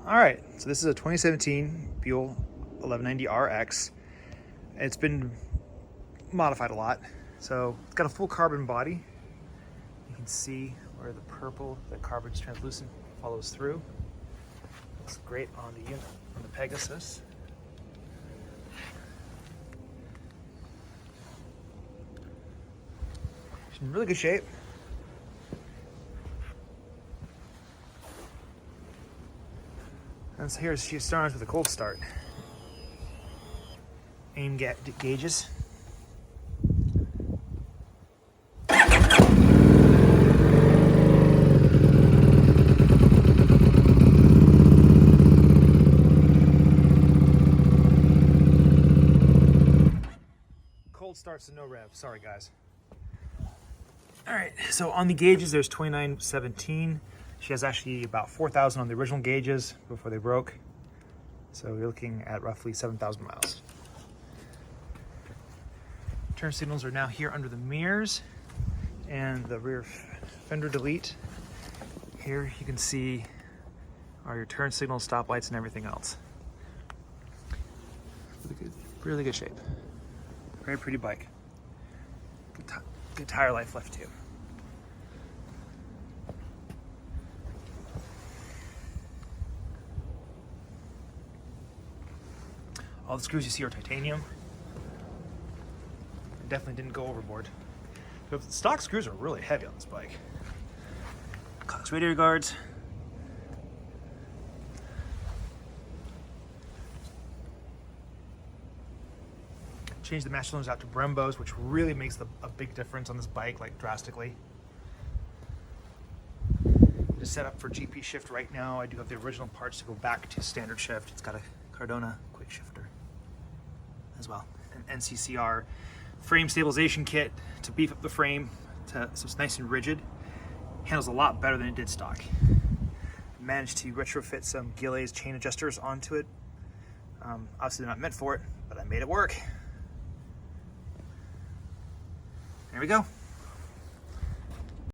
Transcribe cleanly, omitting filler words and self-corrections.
All right, so this is a 2017 Buell 1190RX. It's been modified a lot. So it's got a full carbon body. You can see where the purple, the carbon's translucent, follows through. Looks great on the unit, on the Pegasus. It's in really good shape. And so here she starts with a cold start. Aim gauges. Cold starts to no rev. Sorry, guys. All right, so on the gauges, there's 2917. She has actually about 4,000 on the original gauges before they broke. So you're looking at roughly 7,000 miles. Turn signals are now here under the mirrors and the rear fender delete. Here you can see are your turn signals, stoplights, and everything else. Really good shape. Very pretty bike. Good tire life left too. All the screws you see are titanium. Definitely didn't go overboard. But the stock screws are really heavy on this bike. Cox radiator guards. Changed the master cylinders out to Brembos, which really makes a big difference on this bike, like drastically. It is set up for GP shift right now. I do have the original parts to go back to standard shift. It's got a Cardona quick shifter as well. An NCCR frame stabilization kit to beef up the frame so it's nice and rigid. Handles a lot better than it did stock. Managed to retrofit some Gilles chain adjusters onto it. Obviously they're not meant for it, but I made it work. There we go.